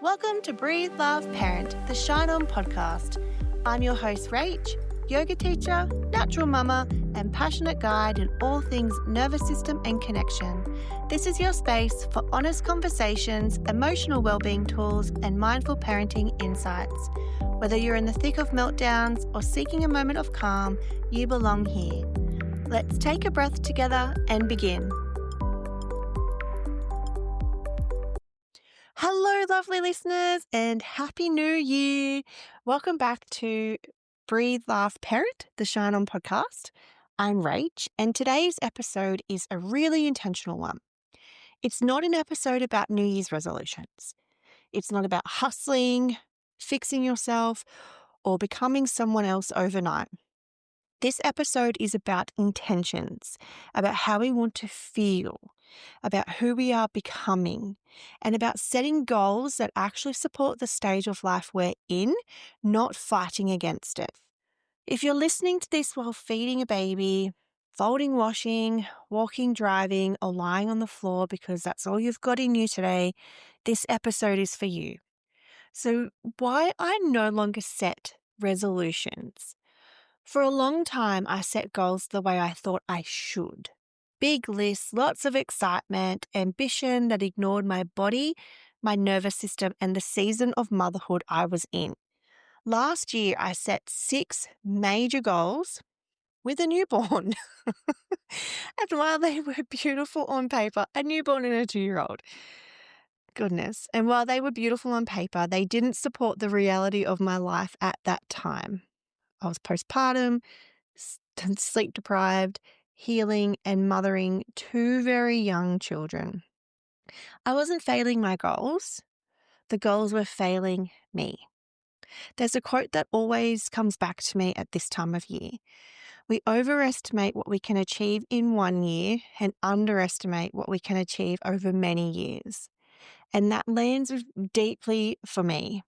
Welcome to Breathe, Love, Parent, the Shine On podcast. I'm your host, Rach, yoga teacher, natural mama, and passionate guide in all things nervous system and connection. This is your space for honest conversations, emotional wellbeing tools, and mindful parenting insights. Whether you're in the thick of meltdowns or seeking a moment of calm, you belong here. Let's take a breath together and begin. Hello, lovely listeners, and Happy New Year. Welcome back to Breathe, Laugh, Parent, the Shine On podcast. I'm Rach, and today's episode is a really intentional one. It's not an episode about New Year's resolutions. It's not about hustling, fixing yourself, or becoming someone else overnight. This episode is about intentions, about how we want to feel, about who we are becoming, and about setting goals that actually support the stage of life we're in, not fighting against it. If you're listening to this while feeding a baby, folding, washing, walking, driving, or lying on the floor because that's all you've got in you today, this episode is for you. So, why I no longer set resolutions. For a long time, I set goals the way I thought I should. Big lists, lots of excitement, ambition that ignored my body, my nervous system, and the season of motherhood I was in. Last year, I set 6 major goals with a newborn. And while they were beautiful on paper, a newborn and a 2-year-old. Goodness. And while they were beautiful on paper, they didn't support the reality of my life at that time. I was postpartum, sleep deprived, healing, and mothering 2 very young children. I wasn't failing my goals. The goals were failing me. There's a quote that always comes back to me at this time of year. We overestimate what we can achieve in 1 year and underestimate what we can achieve over many years. And that lands deeply for me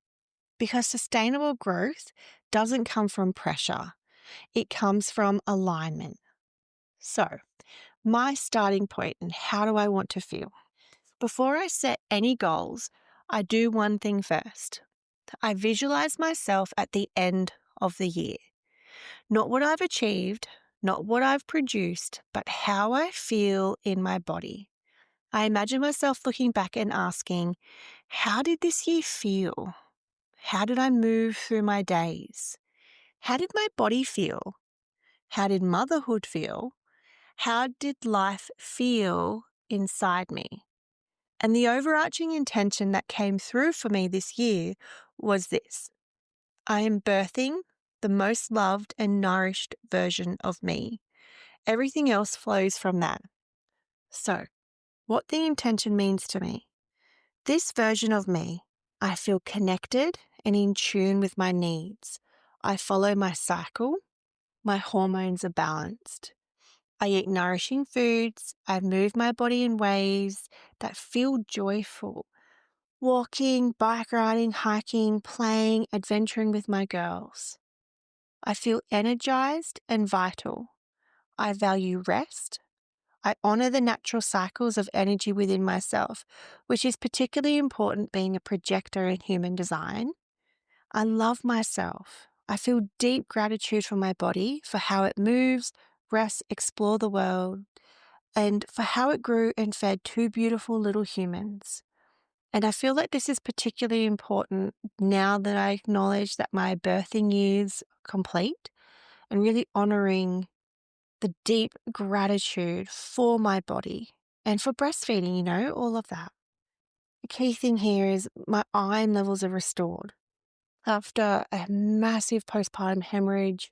because sustainable growth doesn't come from pressure. It comes from alignment. So, my starting point and how do I want to feel? Before I set any goals, I do one thing first. I visualize myself at the end of the year. Not what I've achieved, not what I've produced, but how I feel in my body. I imagine myself looking back and asking, how did this year feel? How did I move through my days? How did my body feel? How did motherhood feel? How did life feel inside me? And the overarching intention that came through for me this year was this. I am birthing the most loved and nourished version of me. Everything else flows from that. So, what the intention means to me. This version of me, I feel connected and in tune with my needs. I follow my cycle. My hormones are balanced. I eat nourishing foods. I move my body in ways that feel joyful. Walking, bike riding, hiking, playing, adventuring with my girls. I feel energized and vital. I value rest. I honor the natural cycles of energy within myself, which is particularly important being a projector in human design. I love myself. I feel deep gratitude for my body, for how it moves, rests, explore the world, and for how it grew and fed 2 beautiful little humans. And I feel like this is particularly important now that I acknowledge that my birthing year's complete and really honoring the deep gratitude for my body and for breastfeeding, all of that. The key thing here is my iron levels are restored. After a massive postpartum hemorrhage,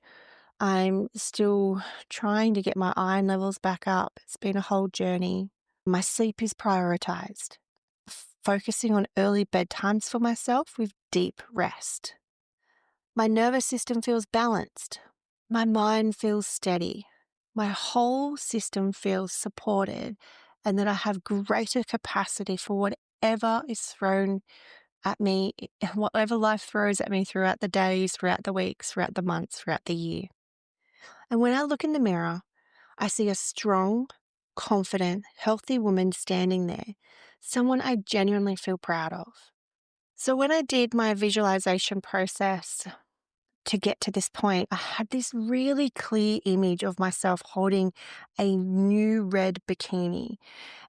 I'm still trying to get my iron levels back up. It's been a whole journey. My sleep is prioritized, focusing on early bedtimes for myself with deep rest. My nervous system feels balanced. My mind feels steady. My whole system feels supported, and that I have greater capacity for whatever is thrown at me, whatever life throws at me throughout the days, throughout the weeks, throughout the months, throughout the year. And when I look in the mirror, I see a strong, confident, healthy woman standing there, someone I genuinely feel proud of, So when I did my visualization process to get to this point, I had this really clear image of myself holding a new red bikini.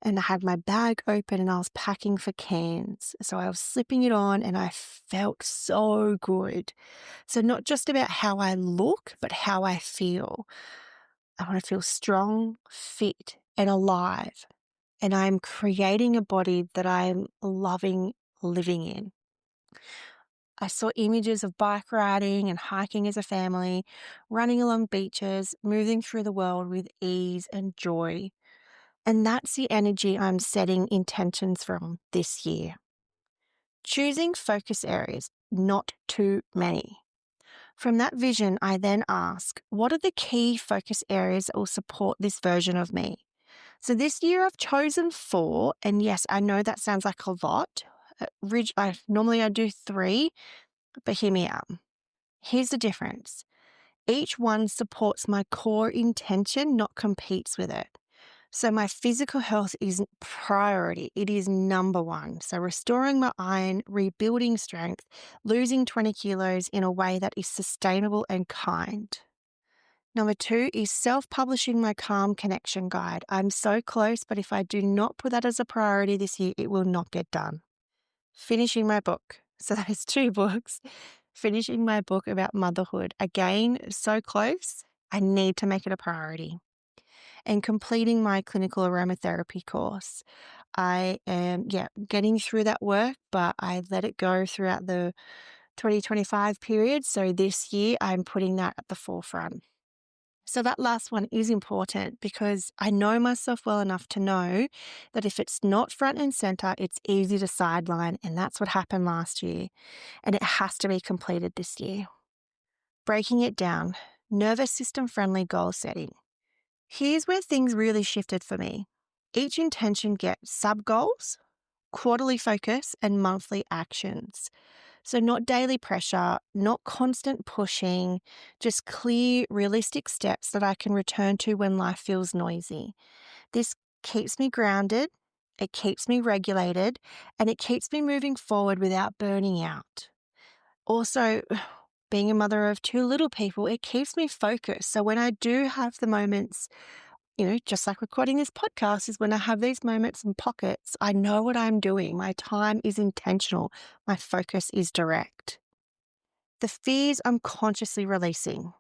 And I had my bag open and I was packing for cans. So I was slipping it on and I felt so good. So, not just about how I look, but how I feel. I want to feel strong, fit, and alive. And I'm creating a body that I'm loving living in. I saw images of bike riding and hiking as a family, running along beaches, moving through the world with ease and joy. And that's the energy I'm setting intentions from this year. Choosing focus areas, not too many. From that vision, I then ask, what are the key focus areas that will support this version of me? So this year I've chosen 4, and yes, I know that sounds like a lot. Normally I do 3, but hear me out. Here's the difference. Each one supports my core intention, not competes with it. So my physical health is priority. It is number one. So restoring my iron, rebuilding strength, losing 20 kilos in a way that is sustainable and kind. Number 2 is self-publishing my Calm Connection Guide. I'm so close, but if I do not put that as a priority this year, it will not get done. Finishing my book. So that is 2 books. Finishing my book about motherhood. Again, so close. I need to make it a priority. And completing my clinical aromatherapy course. I am, getting through that work, but I let it go throughout the 2025 period. So this year, I'm putting that at the forefront. So that last one is important because I know myself well enough to know that if it's not front and center, it's easy to sideline. And that's what happened last year. And it has to be completed this year. Breaking it down, nervous system friendly goal setting. Here's where things really shifted for me. Each intention gets sub goals, quarterly focus, and monthly actions. So, not daily pressure, not constant pushing, just clear, realistic steps that I can return to when life feels noisy. This keeps me grounded, it keeps me regulated, and it keeps me moving forward without burning out. Also, being a mother of 2 little people, it keeps me focused. So, when I do have the moments, just like recording this podcast is when I have these moments and pockets, I know what I'm doing. My time is intentional. My focus is direct. The fears I'm consciously releasing.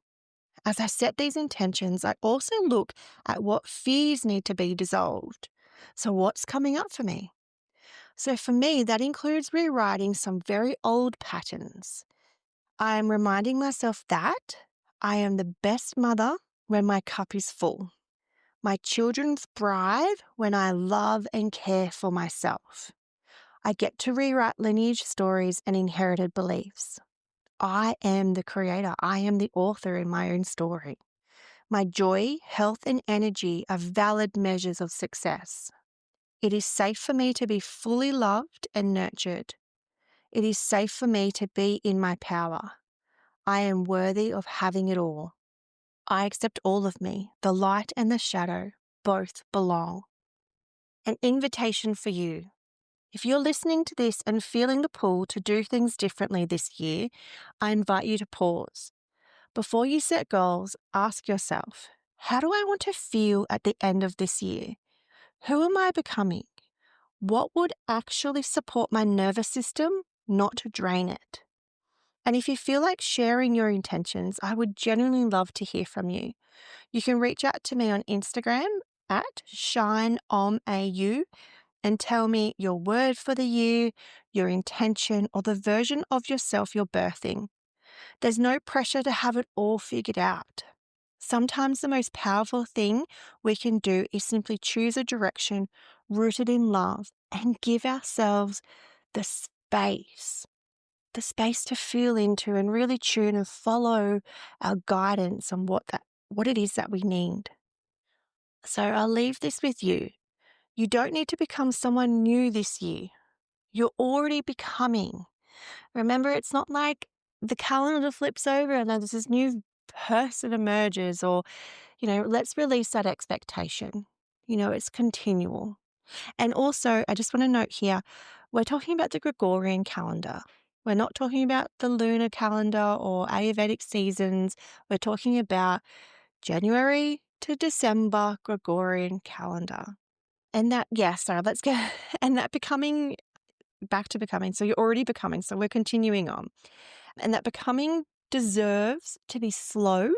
As I set these intentions, I also look at what fears need to be dissolved. So what's coming up for me? So for me, that includes rewriting some very old patterns. I am reminding myself that I am the best mother when my cup is full. My children thrive when I love and care for myself. I get to rewrite lineage stories and inherited beliefs. I am the creator. I am the author in my own story. My joy, health, and energy are valid measures of success. It is safe for me to be fully loved and nurtured. It is safe for me to be in my power. I am worthy of having it all. I accept all of me. The light and the shadow both belong. An invitation for you. If you're listening to this and feeling the pull to do things differently this year, I invite you to pause. Before you set goals, ask yourself, how do I want to feel at the end of this year? Who am I becoming? What would actually support my nervous system, not to drain it? And if you feel like sharing your intentions, I would genuinely love to hear from you. You can reach out to me on Instagram at shineomau and tell me your word for the year, your intention, or the version of yourself you're birthing. There's no pressure to have it all figured out. Sometimes the most powerful thing we can do is simply choose a direction rooted in love and give ourselves the space to feel into and really tune and follow our guidance on what it is that we need. So I'll leave this with you. You don't need to become someone new this year. You're already becoming. Remember, it's not like the calendar flips over and then there's this new person emerges or, let's release that expectation. It's continual. And also, I just want to note here, We're talking about the Gregorian calendar. We're not talking about the lunar calendar or Ayurvedic seasons. We're talking about January to December Gregorian calendar. And that, let's go. And that becoming, back to becoming. So you're already becoming. So we're continuing on. And that becoming deserves to be slow,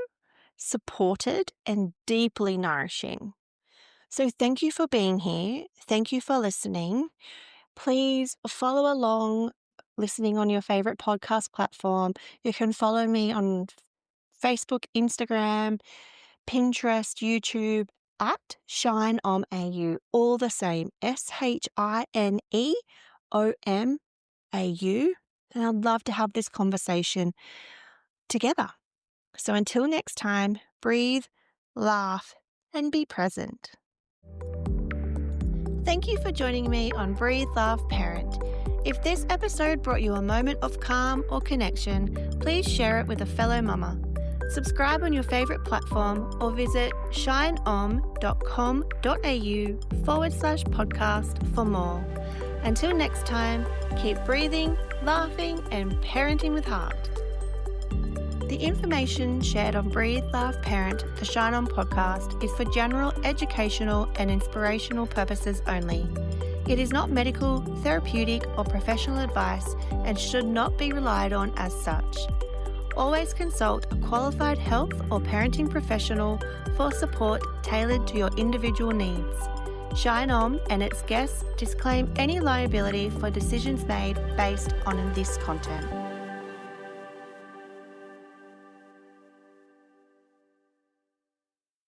supported, and deeply nourishing. So thank you for being here. Thank you for listening. Please follow along, listening on your favorite podcast platform. You can follow me on Facebook, Instagram, Pinterest, YouTube at ShineOmAU, all the same, ShineOmAU. And I'd love to have this conversation together. So until next time, breathe, laugh, and be present. Thank you for joining me on Breathe, Laugh, Parent. If this episode brought you a moment of calm or connection, please share it with a fellow mama. Subscribe on your favourite platform or visit shineom.com.au/podcast for more. Until next time, keep breathing, laughing, and parenting with heart. The information shared on Breathe, Laugh, Parent, the Shine On podcast, is for general educational and inspirational purposes only. It is not medical, therapeutic, or professional advice and should not be relied on as such. Always consult a qualified health or parenting professional for support tailored to your individual needs. Shine On and its guests disclaim any liability for decisions made based on this content.